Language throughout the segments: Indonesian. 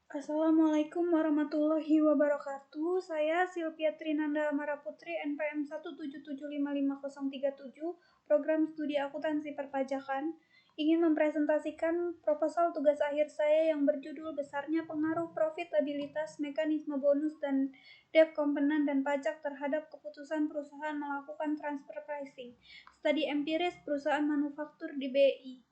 Assalamualaikum warahmatullahi wabarakatuh. Saya Silvia Trinanda Maraputri, NPM 177555037, Program Studi Akuntansi Perpajakan, ingin mempresentasikan proposal tugas akhir saya yang berjudul Besarnya Pengaruh Profitabilitas, Mekanisme Bonus, dan Debt Komponen dan Pajak terhadap Keputusan Perusahaan Melakukan Transfer Pricing, Studi Empiris Perusahaan Manufaktur di BI.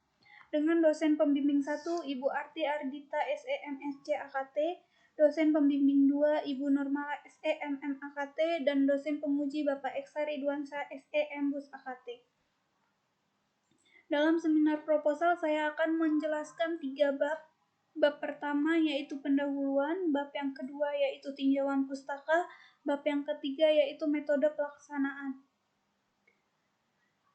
Dengan dosen pembimbing 1 Ibu Arti Ardita SEMSC AKT, dosen pembimbing 2 Ibu Normala SEMM AKT, dan dosen penguji Bapak Eksa Ridwansyah SEM BUS AKT. Dalam seminar proposal saya akan menjelaskan 3 bab. Bab pertama yaitu pendahuluan, bab yang kedua yaitu tinjauan pustaka, bab yang ketiga yaitu metode pelaksanaan.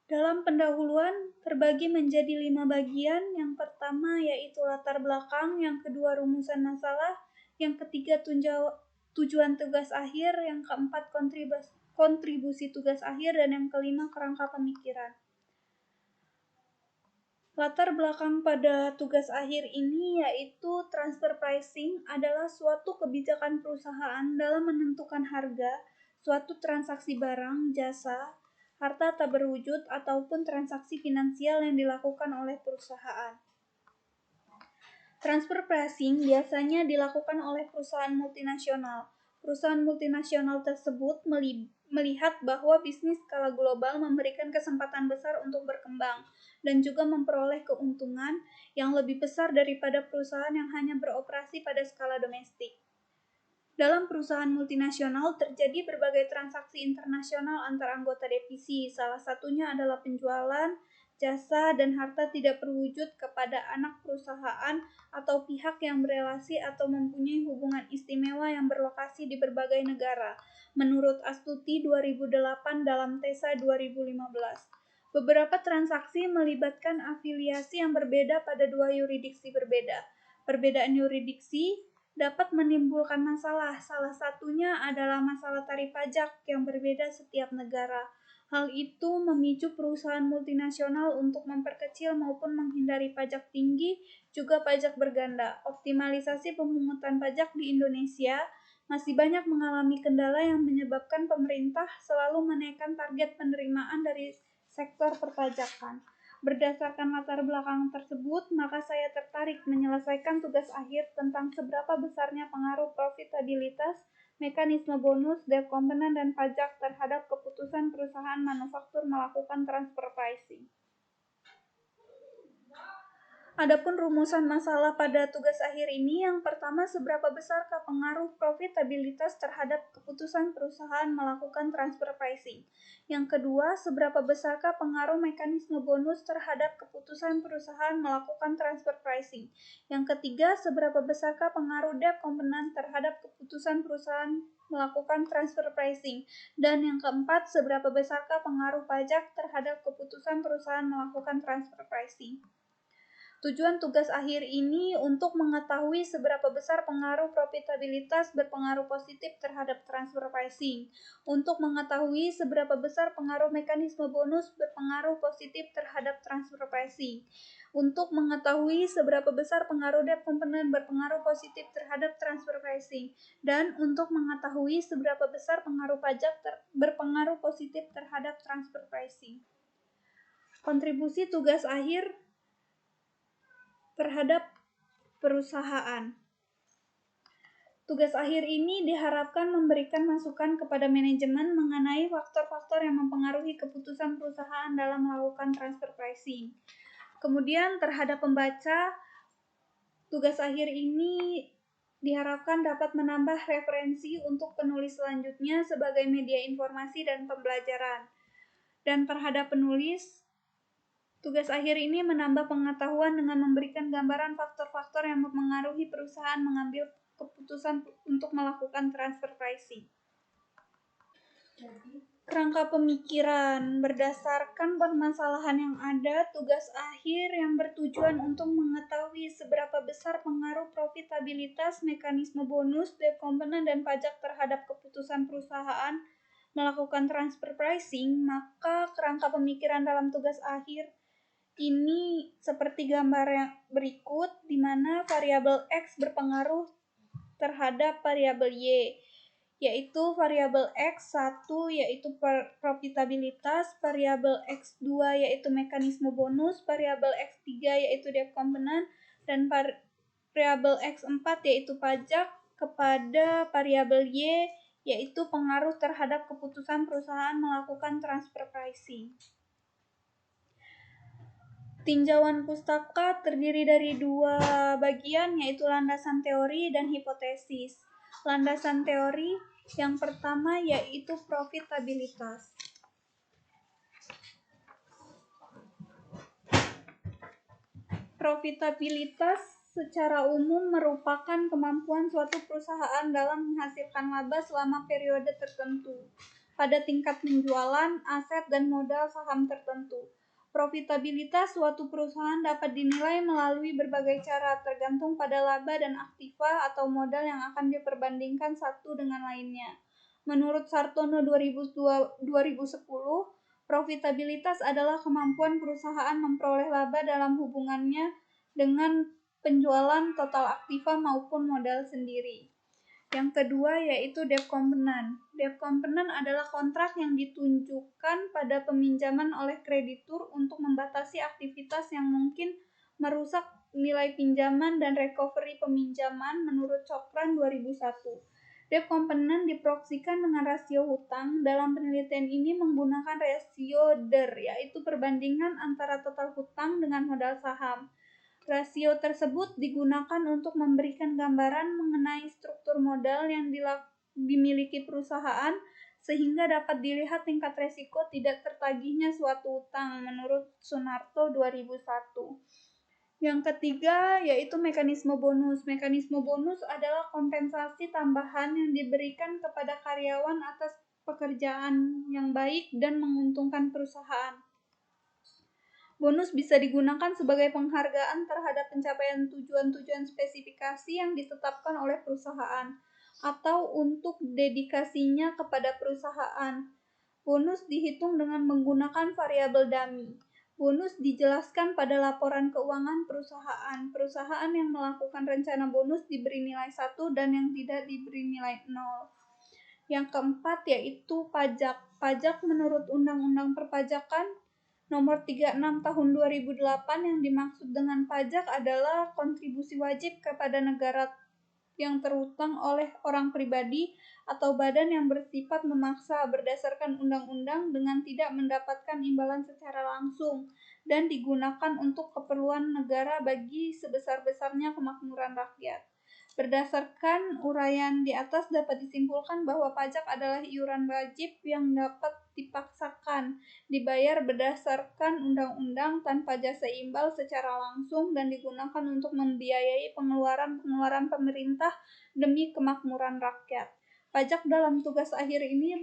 Dalam pendahuluan terbagi menjadi 5 bagian. Yang pertama yaitu latar belakang, yang kedua rumusan masalah, yang ketiga tujuan tugas akhir, yang keempat kontribusi tugas akhir, dan yang kelima kerangka pemikiran. Latar belakang pada tugas akhir ini yaitu transfer pricing adalah suatu kebijakan perusahaan dalam menentukan harga suatu transaksi barang, jasa, harta tak berwujud, ataupun transaksi finansial yang dilakukan oleh perusahaan. Transfer pricing biasanya dilakukan oleh perusahaan multinasional. Perusahaan multinasional tersebut melihat bahwa bisnis skala global memberikan kesempatan besar untuk berkembang dan juga memperoleh keuntungan yang lebih besar daripada perusahaan yang hanya beroperasi pada skala domestik. Dalam perusahaan multinasional terjadi berbagai transaksi internasional antar anggota divisi, salah satunya adalah penjualan, jasa, dan harta tidak berwujud kepada anak perusahaan atau pihak yang berelasi atau mempunyai hubungan istimewa yang berlokasi di berbagai negara, menurut Astuti 2008 dalam TESA 2015. Beberapa transaksi melibatkan afiliasi yang berbeda pada 2 yurisdiksi berbeda. Perbedaan yurisdiksi dapat menimbulkan masalah. Salah satunya adalah masalah tarif pajak yang berbeda setiap negara. Hal itu memicu perusahaan multinasional untuk memperkecil maupun menghindari pajak tinggi, juga pajak berganda. Optimalisasi pemungutan pajak di Indonesia masih banyak mengalami kendala yang menyebabkan pemerintah selalu menaikkan target penerimaan dari sektor perpajakan. Berdasarkan latar belakang tersebut, maka saya tertarik menyelesaikan tugas akhir tentang seberapa besarnya pengaruh profitabilitas, mekanisme bonus, debt komponen, dan pajak terhadap keputusan perusahaan manufaktur melakukan transfer pricing. Adapun rumusan masalah pada tugas akhir ini, yang pertama, seberapa besarkah pengaruh profitabilitas terhadap keputusan perusahaan melakukan transfer pricing. Yang kedua, seberapa besarkah pengaruh mekanisme bonus terhadap keputusan perusahaan melakukan transfer pricing. Yang ketiga, seberapa besarkah pengaruh debt komponen terhadap keputusan perusahaan melakukan transfer pricing. Dan yang keempat, seberapa besarkah pengaruh pajak terhadap keputusan perusahaan melakukan transfer pricing. Tujuan tugas akhir ini untuk mengetahui seberapa besar pengaruh profitabilitas berpengaruh positif terhadap transfer pricing, untuk mengetahui seberapa besar pengaruh mekanisme bonus berpengaruh positif terhadap transfer pricing, untuk mengetahui seberapa besar pengaruh debt komponen berpengaruh positif terhadap transfer pricing, dan untuk mengetahui seberapa besar pengaruh pajak berpengaruh positif terhadap transfer pricing. Kontribusi tugas akhir terhadap perusahaan. Tugas akhir ini diharapkan memberikan masukan kepada manajemen mengenai faktor-faktor yang mempengaruhi keputusan perusahaan dalam melakukan transfer pricing. Kemudian terhadap pembaca, tugas akhir ini diharapkan dapat menambah referensi untuk penulis selanjutnya sebagai media informasi dan pembelajaran. Dan terhadap penulis, tugas akhir ini menambah pengetahuan dengan memberikan gambaran faktor-faktor yang mempengaruhi perusahaan mengambil keputusan untuk melakukan transfer pricing. Kerangka pemikiran berdasarkan permasalahan yang ada, tugas akhir yang bertujuan untuk mengetahui seberapa besar pengaruh profitabilitas, mekanisme bonus, debt komponen, dan pajak terhadap keputusan perusahaan melakukan transfer pricing, maka kerangka pemikiran dalam tugas akhir ini seperti gambar yang berikut, di mana variabel X berpengaruh terhadap variabel Y, yaitu variabel X, 1 yaitu profitabilitas, variabel X2 yaitu mekanisme bonus, variabel X3 yaitu debt component, dan variabel X4 yaitu pajak, kepada variabel Y yaitu pengaruh terhadap keputusan perusahaan melakukan transfer pricing. Tinjauan pustaka terdiri dari dua bagian, yaitu landasan teori dan hipotesis. Landasan teori yang pertama yaitu profitabilitas. Profitabilitas secara umum merupakan kemampuan suatu perusahaan dalam menghasilkan laba selama periode tertentu pada tingkat penjualan, aset, dan modal saham tertentu. Profitabilitas suatu perusahaan dapat dinilai melalui berbagai cara, tergantung pada laba dan aktiva atau modal yang akan diperbandingkan satu dengan lainnya. Menurut Sartono 2010, profitabilitas adalah kemampuan perusahaan memperoleh laba dalam hubungannya dengan penjualan total aktiva maupun modal sendiri. Yang kedua yaitu debt component. Debt component adalah kontrak yang ditunjukkan pada peminjaman oleh kreditur untuk membatasi aktivitas yang mungkin merusak nilai pinjaman dan recovery peminjaman menurut Chopran 2001. Debt component diproyeksikan dengan rasio hutang. Dalam penelitian ini menggunakan rasio DER, yaitu perbandingan antara total hutang dengan modal saham. Rasio tersebut digunakan untuk memberikan gambaran mengenai struktur modal yang dimiliki perusahaan sehingga dapat dilihat tingkat resiko tidak tertagihnya suatu utang menurut Sunarto 2001. Yang ketiga yaitu mekanisme bonus. Mekanisme bonus adalah kompensasi tambahan yang diberikan kepada karyawan atas pekerjaan yang baik dan menguntungkan perusahaan. Bonus bisa digunakan sebagai penghargaan terhadap pencapaian tujuan-tujuan spesifikasi yang ditetapkan oleh perusahaan atau untuk dedikasinya kepada perusahaan. Bonus dihitung dengan menggunakan variabel dummy. Bonus dijelaskan pada laporan keuangan perusahaan. Perusahaan yang melakukan rencana bonus diberi nilai 1 dan yang tidak diberi nilai 0. Yang keempat yaitu pajak. Pajak menurut Undang-Undang Perpajakan Nomor 36 Tahun 2008 yang dimaksud dengan pajak adalah kontribusi wajib kepada negara yang terhutang oleh orang pribadi atau badan yang bersifat memaksa berdasarkan undang-undang dengan tidak mendapatkan imbalan secara langsung dan digunakan untuk keperluan negara bagi sebesar-besarnya kemakmuran rakyat. Berdasarkan uraian di atas dapat disimpulkan bahwa pajak adalah iuran wajib yang dapat dipaksakan, dibayar berdasarkan undang-undang tanpa jasa imbal secara langsung dan digunakan untuk membiayai pengeluaran-pengeluaran pemerintah demi kemakmuran rakyat. Pajak dalam tugas akhir ini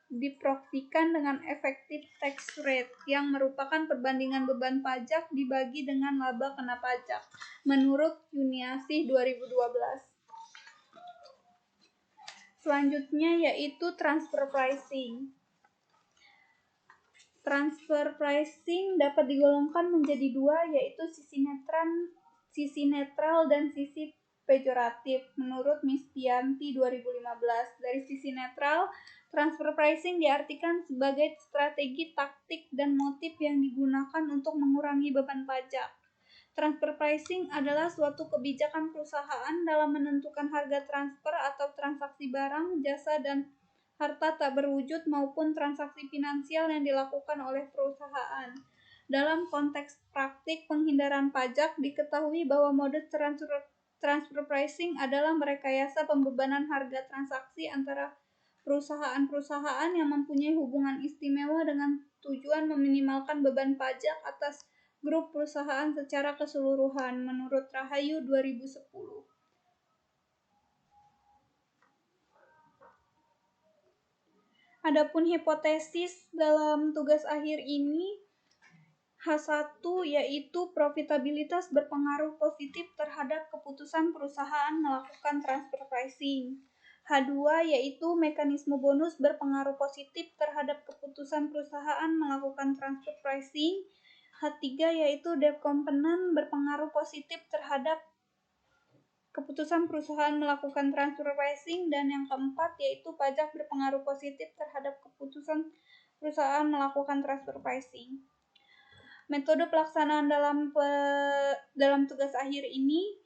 diproyeksikan dengan effective tax rate yang merupakan perbandingan beban pajak dibagi dengan laba kena pajak menurut Yuniasih 2012. Selanjutnya yaitu transfer pricing. Transfer pricing dapat digolongkan menjadi dua, yaitu sisi netral dan sisi pejoratif menurut Mistianti 2015. Dari sisi netral, transfer pricing diartikan sebagai strategi, taktik, dan motif yang digunakan untuk mengurangi beban pajak. Transfer pricing adalah suatu kebijakan perusahaan dalam menentukan harga transfer atau transaksi barang, jasa, dan harta tak berwujud maupun transaksi finansial yang dilakukan oleh perusahaan. Dalam konteks praktik penghindaran pajak, diketahui bahwa modus transfer pricing adalah merekayasa pembebanan harga transaksi antara perusahaan-perusahaan yang mempunyai hubungan istimewa dengan tujuan meminimalkan beban pajak atas grup perusahaan secara keseluruhan menurut Rahayu 2010. Adapun hipotesis dalam tugas akhir ini H1 yaitu profitabilitas berpengaruh positif terhadap keputusan perusahaan melakukan transfer pricing. H2 yaitu mekanisme bonus berpengaruh positif terhadap keputusan perusahaan melakukan transfer pricing. H3 yaitu debt component berpengaruh positif terhadap keputusan perusahaan melakukan transfer pricing, dan yang keempat yaitu pajak berpengaruh positif terhadap keputusan perusahaan melakukan transfer pricing. Metode pelaksanaan dalam tugas akhir ini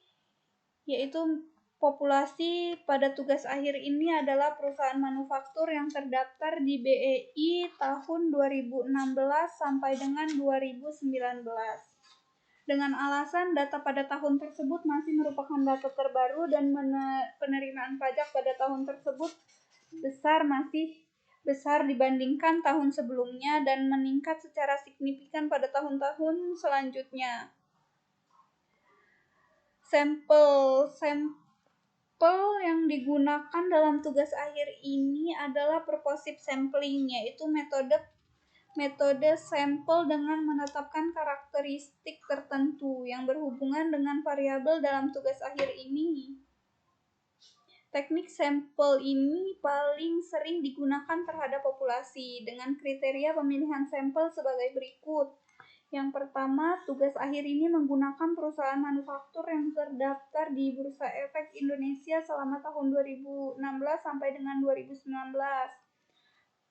yaitu populasi pada tugas akhir ini adalah perusahaan manufaktur yang terdaftar di BEI tahun 2016 sampai dengan 2019. Dengan alasan data pada tahun tersebut masih merupakan data terbaru dan penerimaan pajak pada tahun tersebut masih besar dibandingkan tahun sebelumnya dan meningkat secara signifikan pada tahun-tahun selanjutnya. Sampel yang digunakan dalam tugas akhir ini adalah purposive sampling, yaitu metode sampel dengan menetapkan karakteristik tertentu yang berhubungan dengan variabel dalam tugas akhir ini. Teknik sampel ini paling sering digunakan terhadap populasi dengan kriteria pemilihan sampel sebagai berikut. Yang pertama, tugas akhir ini menggunakan perusahaan manufaktur yang terdaftar di Bursa Efek Indonesia selama tahun 2016 sampai dengan 2019.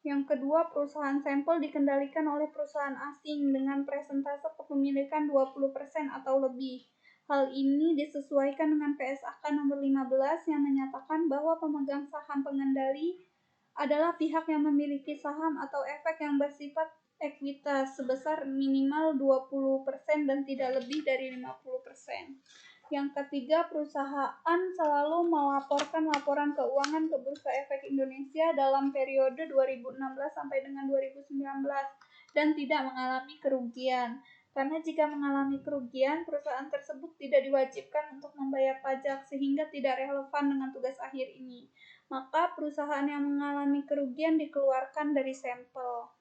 Yang kedua, perusahaan sampel dikendalikan oleh perusahaan asing dengan persentase kepemilikan 20% atau lebih. Hal ini disesuaikan dengan PSAK nomor 15 yang menyatakan bahwa pemegang saham pengendali adalah pihak yang memiliki saham atau efek yang bersifat ekuitas sebesar minimal 20% dan tidak lebih dari 50%. Yang ketiga, perusahaan selalu melaporkan laporan keuangan ke Bursa Efek Indonesia dalam periode 2016 sampai dengan 2019 dan tidak mengalami kerugian. Karena jika mengalami kerugian, perusahaan tersebut tidak diwajibkan untuk membayar pajak sehingga tidak relevan dengan tugas akhir ini. Maka perusahaan yang mengalami kerugian dikeluarkan dari sampel.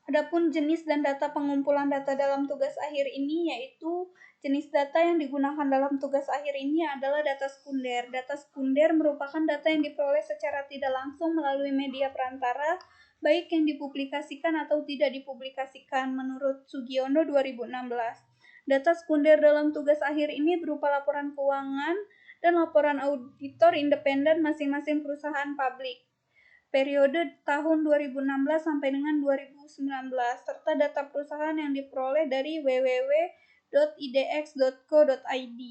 Adapun jenis dan data pengumpulan data dalam tugas akhir ini yaitu jenis data yang digunakan dalam tugas akhir ini adalah data sekunder. Data sekunder merupakan data yang diperoleh secara tidak langsung melalui media perantara, baik yang dipublikasikan atau tidak dipublikasikan menurut Sugiono 2016. Data sekunder dalam tugas akhir ini berupa laporan keuangan dan laporan auditor independen masing-masing perusahaan publik periode tahun 2016 sampai dengan 2019 serta data perusahaan yang diperoleh dari www.idx.co.id.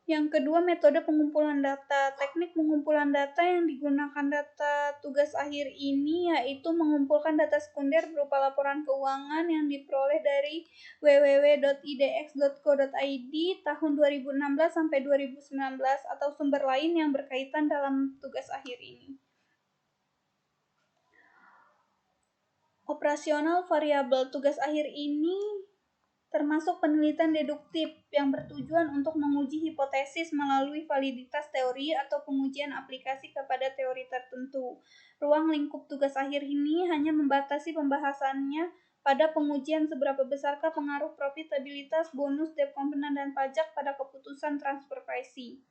Yang kedua, metode pengumpulan data. Teknik pengumpulan data yang digunakan data tugas akhir ini yaitu mengumpulkan data sekunder berupa laporan keuangan yang diperoleh dari www.idx.co.id tahun 2016 sampai 2019 atau sumber lain yang berkaitan dalam tugas akhir ini. Operasional variabel tugas akhir ini termasuk penelitian deduktif yang bertujuan untuk menguji hipotesis melalui validitas teori atau pengujian aplikasi kepada teori tertentu. Ruang lingkup tugas akhir ini hanya membatasi pembahasannya pada pengujian seberapa besarkah pengaruh profitabilitas, bonus, debt component, dan pajak pada keputusan transfer pricing.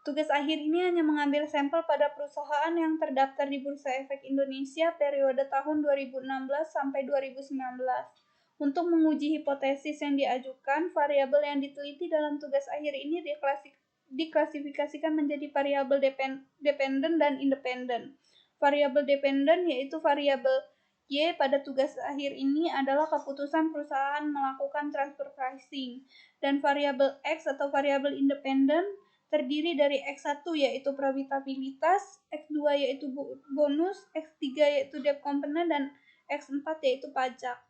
Tugas akhir ini hanya mengambil sampel pada perusahaan yang terdaftar di Bursa Efek Indonesia periode tahun 2016 sampai 2019. Untuk menguji hipotesis yang diajukan, variabel yang diteliti dalam tugas akhir ini diklasifikasikan menjadi variabel dependen dan independen. Variabel dependen yaitu variabel Y pada tugas akhir ini adalah keputusan perusahaan melakukan transfer pricing, dan variabel X atau variabel independen terdiri dari X1 yaitu profitabilitas, X2 yaitu bonus, X3 yaitu debt component, dan X4 yaitu pajak.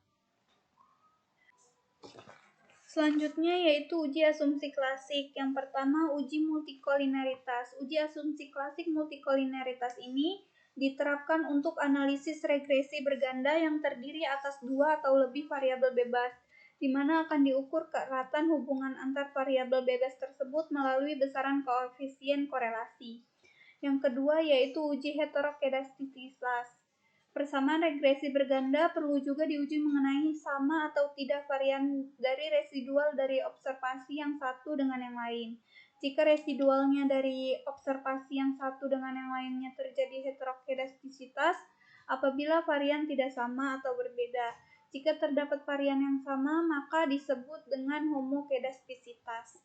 Selanjutnya yaitu uji asumsi klasik. Yang pertama, uji multikolineritas. Uji asumsi klasik multikolineritas ini diterapkan untuk analisis regresi berganda yang terdiri atas dua atau lebih variabel bebas, di mana akan diukur keeratan hubungan antar variabel bebas tersebut melalui besaran koefisien korelasi. Yang kedua yaitu uji heterokedastisitas. Persamaan regresi berganda perlu juga diuji mengenai sama atau tidak varian dari residual dari observasi yang satu dengan yang lain. Jika residualnya dari observasi yang satu dengan yang lainnya terjadi heterokedastisitas apabila varian tidak sama atau berbeda. Jika terdapat varian yang sama, maka disebut dengan homokedastisitas.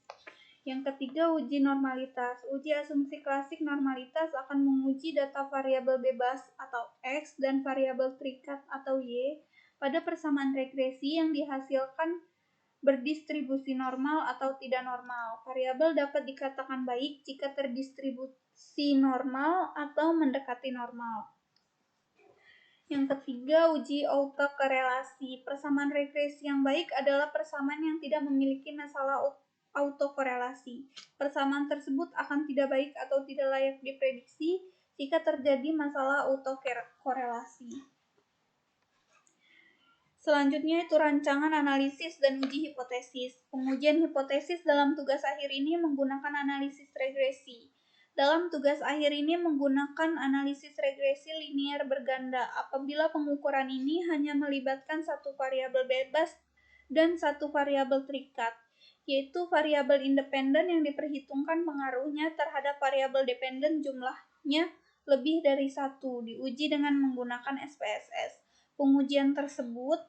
Yang ketiga, uji normalitas. Uji asumsi klasik normalitas akan menguji data variabel bebas atau X dan variabel terikat atau Y pada persamaan regresi yang dihasilkan berdistribusi normal atau tidak normal. Variabel dapat dikatakan baik jika terdistribusi normal atau mendekati normal. Yang ketiga, uji autokorelasi. Persamaan regresi yang baik adalah persamaan yang tidak memiliki masalah autokorelasi. Persamaan tersebut akan tidak baik atau tidak layak diprediksi jika terjadi masalah autokorelasi. Selanjutnya itu rancangan analisis dan uji hipotesis. Pengujian hipotesis dalam tugas akhir ini menggunakan analisis regresi. Dalam tugas akhir ini menggunakan analisis regresi linier berganda apabila pengukuran ini hanya melibatkan satu variabel bebas dan satu variabel terikat, yaitu variabel independen yang diperhitungkan pengaruhnya terhadap variabel dependen jumlahnya lebih dari satu, diuji dengan menggunakan SPSS. Pengujian tersebut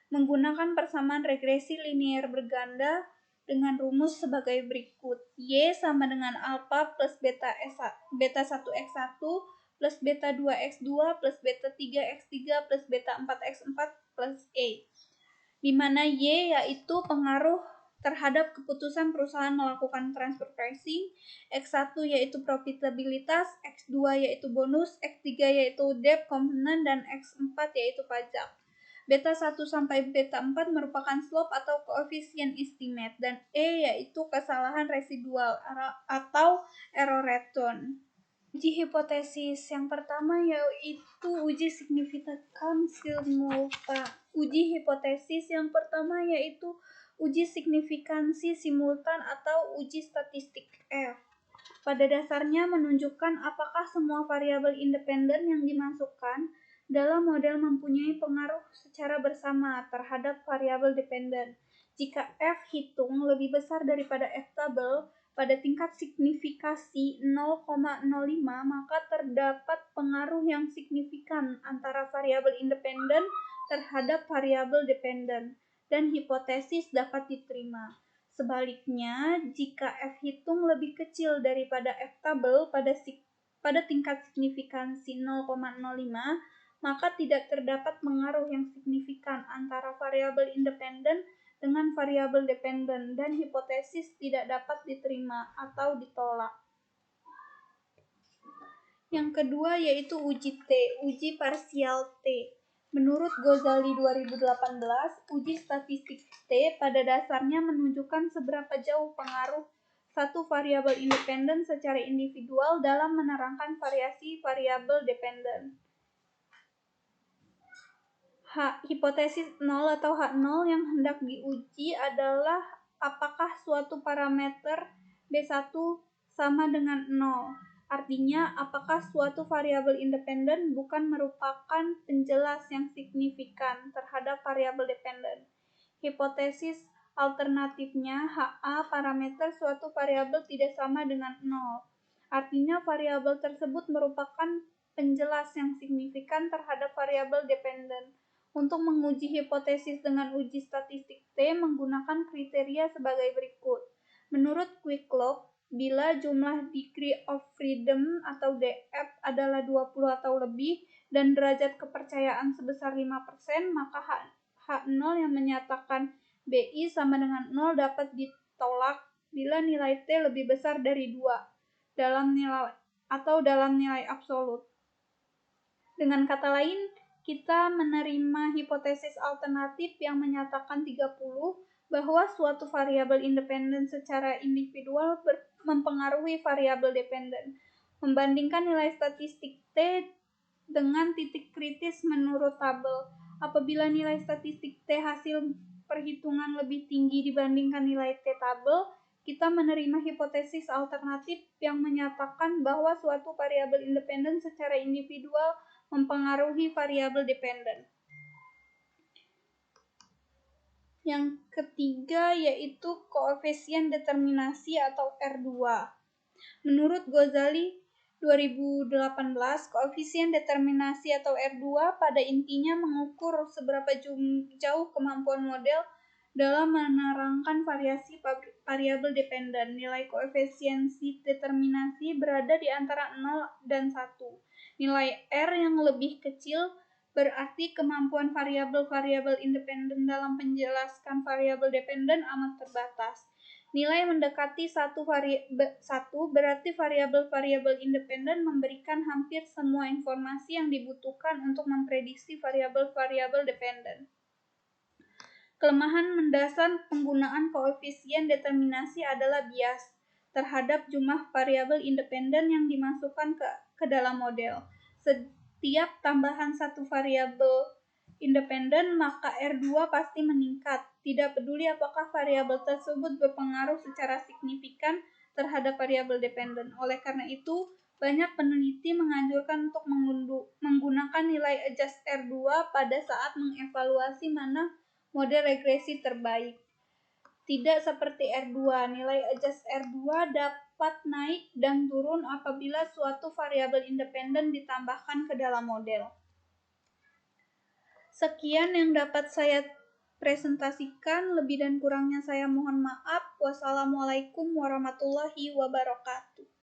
menggunakan persamaan regresi linier berganda dengan rumus sebagai berikut. Y sama dengan alpha plus beta 1x1 plus beta 2x2 plus beta 3x3 plus beta 4x4 plus E, di mana Y yaitu pengaruh terhadap keputusan perusahaan melakukan transfer pricing, X1 yaitu profitabilitas, X2 yaitu bonus, X3 yaitu debt component, dan X4 yaitu pajak. Beta 1 sampai beta 4 merupakan slope atau koefisien estimate, dan E yaitu kesalahan residual atau error return. Uji hipotesis yang pertama yaitu uji signifikansi simultan. Uji hipotesis yang pertama yaitu uji signifikansi simultan atau uji statistik F. Pada dasarnya menunjukkan apakah semua variabel independen yang dimasukkan dalam model mempunyai pengaruh secara bersama terhadap variabel dependen. Jika F hitung lebih besar daripada F tabel pada tingkat signifikasi 0,05, maka terdapat pengaruh yang signifikan antara variabel independen terhadap variabel dependen, dan hipotesis dapat diterima. Sebaliknya, jika F hitung lebih kecil daripada F tabel pada tingkat signifikansi 0,05, maka tidak terdapat pengaruh yang signifikan antara variabel independen dengan variabel dependen, dan hipotesis tidak dapat diterima atau ditolak. Yang kedua yaitu uji T, uji parsial T. Menurut Ghazali 2018, uji statistik T pada dasarnya menunjukkan seberapa jauh pengaruh satu variabel independen secara individual dalam menerangkan variasi variabel dependen. Hipotesis 0 atau H0 yang hendak diuji adalah apakah suatu parameter B1 sama dengan 0. Artinya, apakah suatu variabel independen bukan merupakan penjelas yang signifikan terhadap variabel dependen. Hipotesis alternatifnya HA parameter suatu variabel tidak sama dengan 0. Artinya, variabel tersebut merupakan penjelas yang signifikan terhadap variabel dependen. Untuk menguji hipotesis dengan uji statistik T menggunakan kriteria sebagai berikut. Menurut Quick-Lock, bila jumlah degree of freedom atau DF adalah 20 atau lebih dan derajat kepercayaan sebesar 5%, maka H0 yang menyatakan BI sama dengan 0 dapat ditolak bila nilai T lebih besar dari 2 dalam nilai absolut. Dengan kata lain, kita menerima hipotesis alternatif yang menyatakan 30 bahwa suatu variabel independen secara individual mempengaruhi variabel dependen. Membandingkan nilai statistik T dengan titik kritis menurut tabel. Apabila nilai statistik T hasil perhitungan lebih tinggi dibandingkan nilai T tabel, kita menerima hipotesis alternatif yang menyatakan bahwa suatu variabel independen secara individual mempengaruhi variabel dependen. Yang ketiga yaitu koefisien determinasi atau R2. Menurut Ghazali 2018, koefisien determinasi atau R2 pada intinya mengukur seberapa jauh kemampuan model dalam menerangkan variasi variabel dependen. Nilai koefisiensi determinasi berada di antara 0 dan 1. Nilai R yang lebih kecil berarti kemampuan variabel-variabel independen dalam menjelaskan variabel dependen amat terbatas. Nilai mendekati 1 berarti variabel-variabel independen memberikan hampir semua informasi yang dibutuhkan untuk memprediksi variabel-variabel dependen. Kelemahan mendasar penggunaan koefisien determinasi adalah bias terhadap jumlah variabel independen yang dimasukkan ke dalam model. Setiap tambahan satu variabel independen, maka R2 pasti meningkat. Tidak peduli apakah variabel tersebut berpengaruh secara signifikan terhadap variabel dependen. Oleh karena itu, banyak peneliti menganjurkan untuk menggunakan nilai adjust R2 pada saat mengevaluasi mana model regresi terbaik. Tidak seperti R2, nilai adjust R2 dapat naik dan turun apabila suatu variabel independen ditambahkan ke dalam model. Sekian yang dapat saya presentasikan, lebih dan kurangnya saya mohon maaf. Wassalamualaikum warahmatullahi wabarakatuh.